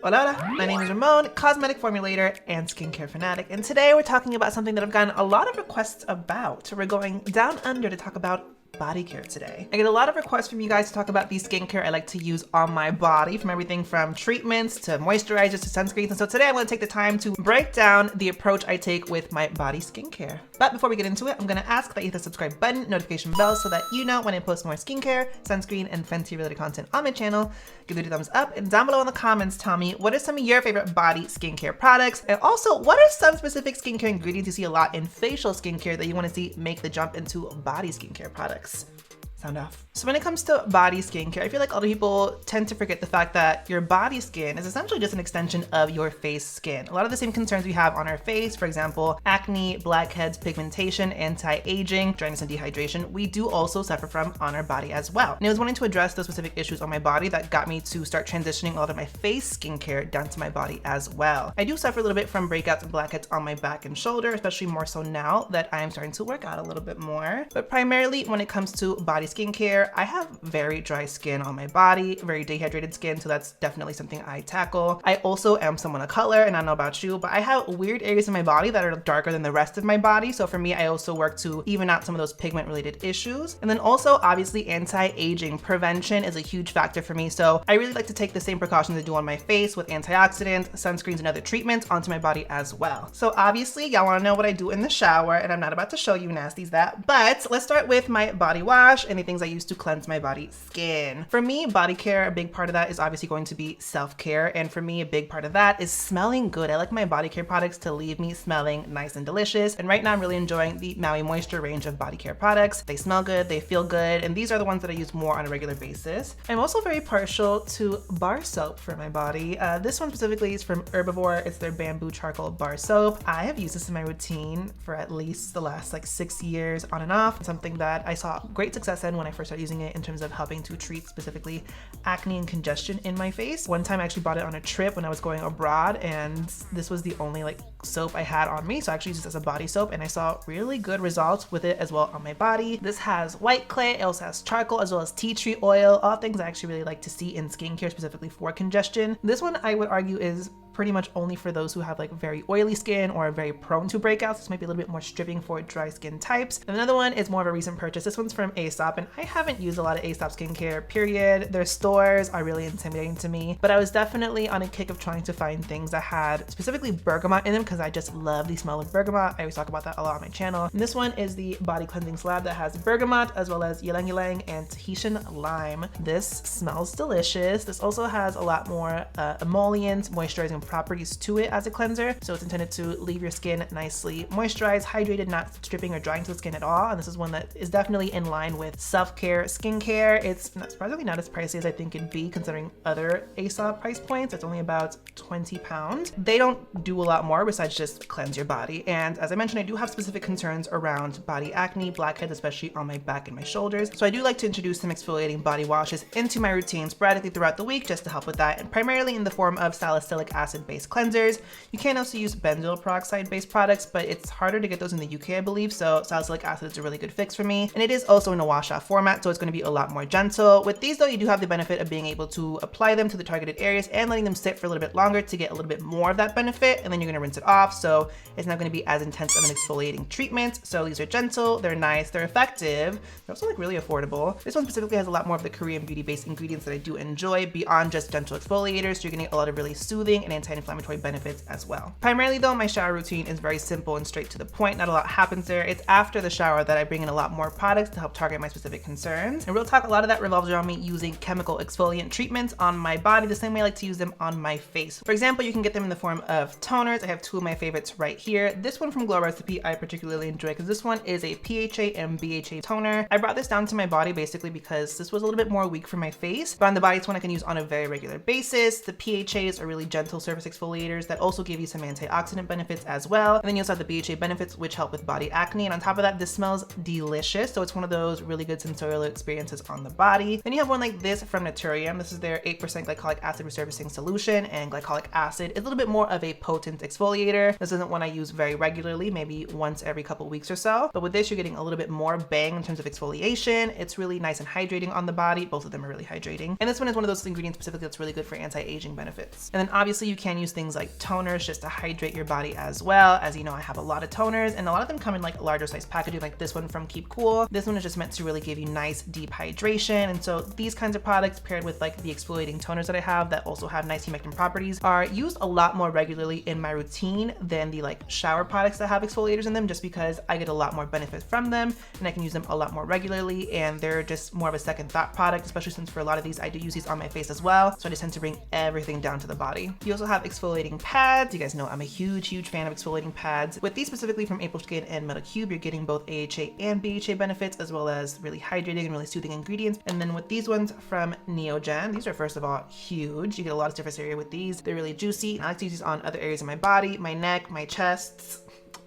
Hola, hola, my name is Ramon, cosmetic formulator and skincare fanatic, and today we're talking about something that I've gotten a lot of requests about. We're going down under to talk about body care today. I get a lot of requests from you guys to talk about the skincare I like to use on my body, from everything from treatments to moisturizers to sunscreens. And so today I'm going to take the time to break down the approach I take with my body skincare. But before we get into it, I'm going to ask that you hit the subscribe button, notification bell, so that you know when I post more skincare, sunscreen, and Fenty related content on my channel. Give it a thumbs up, and down below in the comments, tell me what are some of your favorite body skincare products, and also what are some specific skincare ingredients you see a lot in facial skincare that you want to see make the jump into body skincare products. Sound off. So when it comes to body skincare, I feel like a lot of people tend to forget the fact that your body skin is essentially just an extension of your face skin. A lot of the same concerns we have on our face, for example, acne, blackheads, pigmentation, anti-aging, dryness, and dehydration, we do also suffer from on our body as well. And it was wanting to address those specific issues on my body that got me to start transitioning a lot of my face skincare down to my body as well. I do suffer a little bit from breakouts and blackheads on my back and shoulder, especially more so now that I am starting to work out a little bit more. But primarily when it comes to body skincare, I have very dry skin on my body, very dehydrated skin, so that's definitely something I tackle. I also am someone of color, and I don't know about you, but I have weird areas in my body that are darker than the rest of my body. So for me, I also work to even out some of those pigment related issues. And then also obviously anti-aging prevention is a huge factor for me. So I really like to take the same precautions I do on my face with antioxidants, sunscreens, and other treatments onto my body as well. So obviously y'all wanna know what I do in the shower, and I'm not about to show you nasties that, but let's start with my body wash and the things I use to cleanse my body skin. For me, body care, a big part of that is obviously going to be self-care. And for me, a big part of that is smelling good. I like my body care products to leave me smelling nice and delicious. And right now I'm really enjoying the Maui Moisture range of body care products. They smell good, they feel good, and these are the ones that I use more on a regular basis. I'm also very partial to bar soap for my body. This one specifically is from Herbivore. It's their bamboo charcoal bar soap. I have used this in my routine for at least the last 6 years on and off. It's something that I saw great success in when I first started using it in terms of helping to treat specifically acne and congestion in my face. One time I actually bought it on a trip when I was going abroad, and this was the only soap I had on me, so I actually used this as a body soap, and I saw really good results with it as well on my body. This has white clay, it also has charcoal as well as tea tree oil, all things I actually really like to see in skincare specifically for congestion. This one I would argue is pretty much only for those who have very oily skin or are very prone to breakouts. This might be a little bit more stripping for dry skin types. And another one is more of a recent purchase. This one's from Aesop, and I haven't used a lot of Aesop skincare, period. Their stores are really intimidating to me, but I was definitely on a kick of trying to find things that had specifically bergamot in them because I just love the smell of bergamot. I always talk about that a lot on my channel. And this one is the body cleansing slab that has bergamot as well as ylang ylang and Tahitian lime. This smells delicious. This also has a lot more emollients, moisturizing properties to it as a cleanser. So it's intended to leave your skin nicely moisturized, hydrated, not stripping or drying to the skin at all. And this is one that is definitely in line with self-care skincare. It's surprisingly not as pricey as I think it'd be considering other Aesop price points. It's only about 20 pounds. They don't do a lot more besides just cleanse your body. And as I mentioned, I do have specific concerns around body acne, blackheads, especially on my back and my shoulders. So I do like to introduce some exfoliating body washes into my routine sporadically throughout the week just to help with that, and primarily in the form of salicylic acid-based cleansers. You can also use benzoyl peroxide-based products, but it's harder to get those in the UK, I believe, so salicylic acid is a really good fix for me. And it is also in a wash-off format, so it's going to be a lot more gentle. With these though, you do have the benefit of being able to apply them to the targeted areas and letting them sit for a little bit longer to get a little bit more of that benefit, and then you're going to rinse it off, so it's not going to be as intense of an exfoliating treatment. So these are gentle, they're nice, they're effective, they're also really affordable. This one specifically has a lot more of the Korean beauty-based ingredients that I do enjoy beyond just gentle exfoliators, so you're getting a lot of really soothing and anti-inflammatory benefits as well. Primarily though, my shower routine is very simple and straight to the point. Not a lot happens there. It's after the shower that I bring in a lot more products to help target my specific concerns. And real talk, a lot of that revolves around me using chemical exfoliant treatments on my body the same way I like to use them on my face. For example, you can get them in the form of toners. I have two of my favorites right here. This one from Glow Recipe I particularly enjoy because this one is a PHA and BHA toner. I brought this down to my body basically because this was a little bit more weak for my face, but on the body it's one I can use on a very regular basis. The PHAs are really gentle, so surface exfoliators that also give you some antioxidant benefits as well. And then you also have the BHA benefits, which help with body acne. And on top of that, this smells delicious. So it's one of those really good sensorial experiences on the body. Then you have one like this from Naturium. This is their 8% glycolic acid resurfacing solution, and glycolic acid is a little bit more of a potent exfoliator. This isn't one I use very regularly, maybe once every couple weeks or so. But with this, you're getting a little bit more bang in terms of exfoliation. It's really nice and hydrating on the body. Both of them are really hydrating. And this one is one of those ingredients specifically that's really good for anti-aging benefits. And then obviously you can use things like toners just to hydrate your body as well. As you know, I have a lot of toners, and a lot of them come in like larger size packaging, like this one from Keep Cool. This one is just meant to really give you nice deep hydration. And so these kinds of products paired with like the exfoliating toners that I have that also have nice humectant properties are used a lot more regularly in my routine than the like shower products that have exfoliators in them, just because I get a lot more benefit from them and I can use them a lot more regularly, and they're just more of a second thought product, especially since for a lot of these I do use these on my face as well. So I just tend to bring everything down to the body. You also have exfoliating pads. You guys know I'm a huge fan of exfoliating pads. With these specifically from April Skin and Medicube, you're getting both AHA and BHA benefits, as well as really hydrating and really soothing ingredients. And then with these ones from Neogen, these are first of all huge. You get a lot of surface area with these. They're really juicy. I like to use these on other areas of my body, my neck, my chest,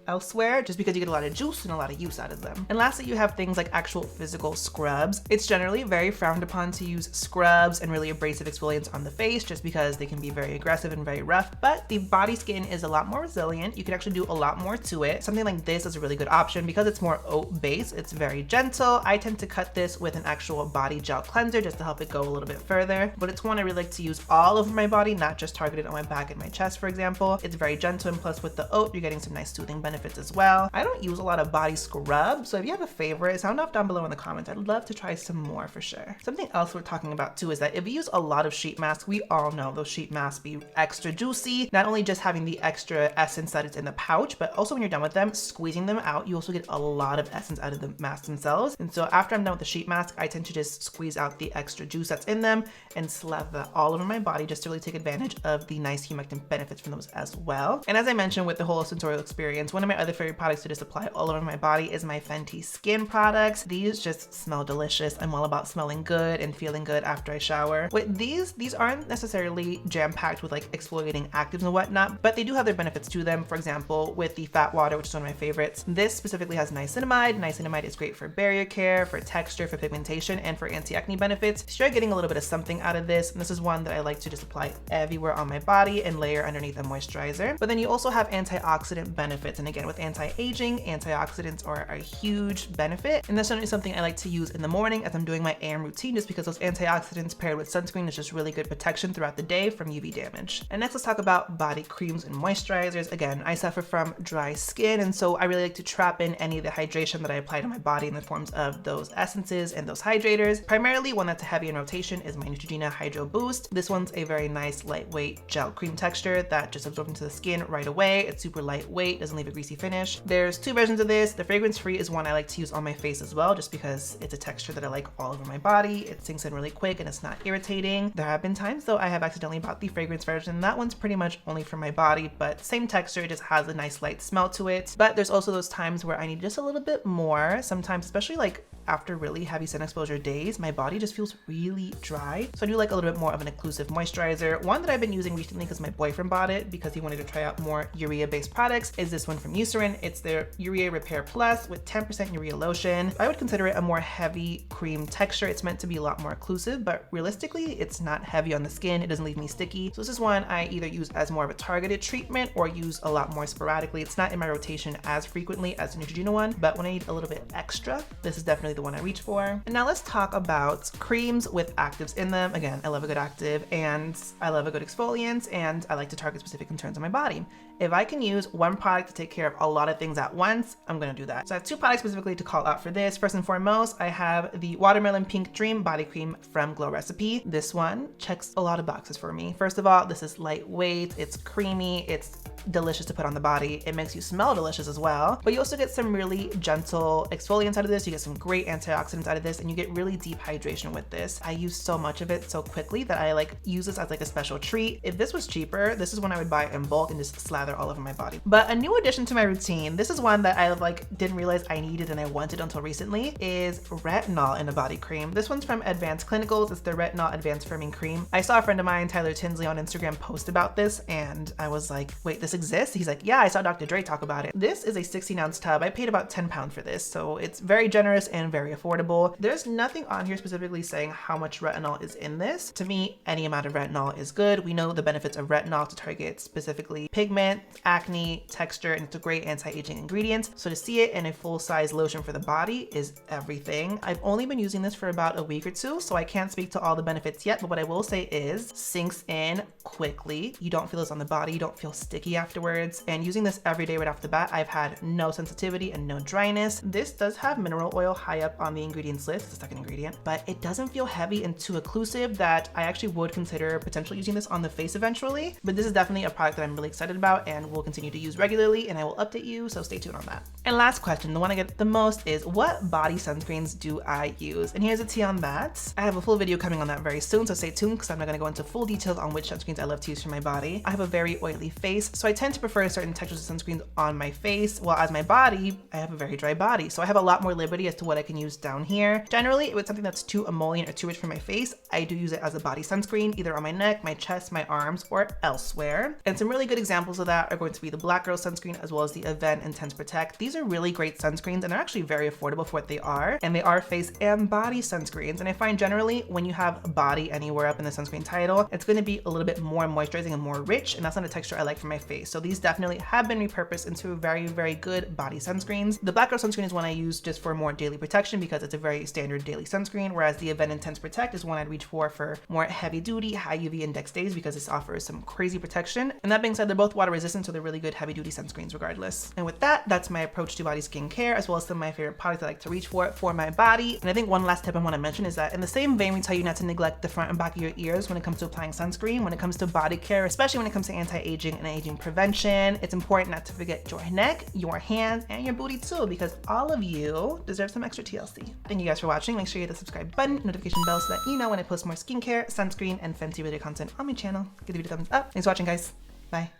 elsewhere, just because you get a lot of juice and a lot of use out of them. And lastly, you have things like actual physical scrubs. It's generally very frowned upon to use scrubs and really abrasive exfoliants on the face, just because they can be very aggressive and very rough, but the body skin is a lot more resilient. You can actually do a lot more to it. Something like this is a really good option because it's more oat based. It's very gentle. I tend to cut this with an actual body gel cleanser just to help it go a little bit further, but it's one I really like to use all over my body, not just targeted on my back and my chest, for example. It's very gentle, and plus with the oat, you're getting some nice soothing benefits as well. I don't use a lot of body scrub, so if you have a favorite, sound off down below in the comments. I'd love to try some more for sure. Something else we're talking about too is that if you use a lot of sheet masks, we all know those sheet masks be extra juicy, not only just having the extra essence that is in the pouch, but also when you're done with them, squeezing them out, you also get a lot of essence out of the masks themselves. And so after I'm done with the sheet mask, I tend to just squeeze out the extra juice that's in them and slap that all over my body just to really take advantage of the nice humectant benefits from those as well. And as I mentioned with the whole sensorial experience, one of my other favorite products to just apply all over my body is my Fenty skin products. These just smell delicious. I'm all about smelling good and feeling good after I shower. With these aren't necessarily jam-packed with like exfoliating actives and whatnot, but they do have their benefits to them. For example, with the fat water, which is one of my favorites, this specifically has niacinamide. Niacinamide is great for barrier care, for texture, for pigmentation, and for anti-acne benefits. So you're getting a little bit of something out of this, and this is one that I like to just apply everywhere on my body and layer underneath a moisturizer. But then you also have antioxidant benefits, and again, with anti-aging, antioxidants are a huge benefit, and that's certainly something I like to use in the morning as I'm doing my AM routine, just because those antioxidants paired with sunscreen is just really good protection throughout the day from UV damage. And next, let's talk about body creams and moisturizers. Again, I suffer from dry skin, and so I really like to trap in any of the hydration that I apply to my body in the forms of those essences and those hydrators. Primarily, one that's heavy in rotation is my Neutrogena Hydro Boost. This one's a very nice lightweight gel cream texture that just absorbs into the skin right away. It's super lightweight, doesn't leave a greasy finish. There's two versions of this. The fragrance-free is one I like to use on my face as well, just because it's a texture that I like all over my body. It sinks in really quick and it's not irritating. There have been times though I have accidentally bought the fragrance version. That one's pretty much only for my body, but same texture, it just has a nice light smell to it. But there's also those times where I need just a little bit more. Sometimes, especially like after really heavy sun exposure days, my body just feels really dry. So I do like a little bit more of an occlusive moisturizer. One that I've been using recently because my boyfriend bought it because he wanted to try out more urea-based products is this one from Eucerin. It's their Urea Repair Plus with 10% urea lotion. I would consider it a more heavy cream texture. It's meant to be a lot more occlusive, but realistically, it's not heavy on the skin. It doesn't leave me sticky. So this is one I either use as more of a targeted treatment or use a lot more sporadically. It's not in my rotation as frequently as the Neutrogena one, but when I need a little bit extra, this is definitely the one I reach for. And now let's talk about creams with actives in them. Again, I love a good active and I love a good exfoliant, and I like to target specific concerns on my body. If I can use one product to take care of a lot of things at once, I'm gonna do that. So I have two products specifically to call out for this. First and foremost, I have the Watermelon Pink Dream Body Cream from Glow Recipe. This one checks a lot of boxes for me. First of all, this is lightweight, it's creamy, it's delicious to put on the body. It makes you smell delicious as well, but you also get some really gentle exfoliants out of this. You get some great antioxidants out of this, and you get really deep hydration with this. I use so much of it so quickly that I like use this as like a special treat. If this was cheaper, this is one I would buy in bulk and just slather all over my body. But a new addition to my routine, this is one that I like didn't realize I needed and I wanted until recently, is retinol in a body cream. This one's from Advanced Clinicals. It's the Retinol Advanced Firming Cream. I saw a friend of mine, Tyler Tinsley, on Instagram post about this, and I was like, wait, this exists? He's like, yeah, I saw Dr. Dre talk about it. This is a 16-ounce tub. I paid about £10 for this, so it's very generous and very affordable. There's nothing on here specifically saying how much retinol is in this. To me, any amount of retinol is good. We know the benefits of retinol to target specifically pigment, acne, texture, and it's a great anti-aging ingredient. So to see it in a full-size lotion for the body is everything. I've only been using this for about a week or two, so I can't speak to all the benefits yet, but what I will say is sinks in quickly. You don't feel this on the body. You don't feel sticky afterwards. And using this every day right off the bat, I've had no sensitivity and no dryness. This does have mineral oil high up on the ingredients list, the second ingredient, but it doesn't feel heavy and too occlusive that I actually would consider potentially using this on the face eventually. But this is definitely a product that I'm really excited about and will continue to use regularly, and I will update you, so stay tuned on that. And last question, the one I get the most, is what body sunscreens do I use? And here's a tea on that. I have a full video coming on that very soon, so stay tuned because I'm not going to go into full details on which sunscreens I love to use for my body. I have a very oily face, so I tend to prefer certain textures of sunscreens on my face, while as my body, I have a very dry body, so I have a lot more liberty as to what I can use down here. Generally, if it's something that's too emollient or too rich for my face, I do use it as a body sunscreen, either on my neck, my chest, my arms, or elsewhere. And some really good examples of that are going to be the Black Girl sunscreen as well as the Event Intense Protect. These are really great sunscreens and they're actually very affordable for what they are, and they are face and body sunscreens. And I find generally when you have body anywhere up in the sunscreen title, it's going to be a little bit more moisturizing and more rich, and that's not a texture I like for my face. So these definitely have been repurposed into very, very good body sunscreens. The Black Girl sunscreen is one I use just for more daily protection because it's a very standard daily sunscreen, whereas the Event Intense Protect is one I'd reach for more heavy duty, high UV index days because this offers some crazy protection. And that being said, they're both water resistant, so they're really good heavy duty sunscreens regardless. And with that, that's my approach to body skincare, as well as some of my favorite products I like to reach for my body. And I think one last tip I want to mention is that in the same vein we tell you not to neglect the front and back of your ears when it comes to applying sunscreen, when it comes to body care, especially when it comes to anti-aging and aging prevention, it's important not to forget your neck, your hands, and your booty too, because all of you deserve some extra TLC. Thank you guys for watching. Make sure you hit the subscribe button, notification bell, so that you know when I post more skincare, sunscreen, and Fenty related content on my channel. Give the video a thumbs up. Thanks for watching, guys. Bye.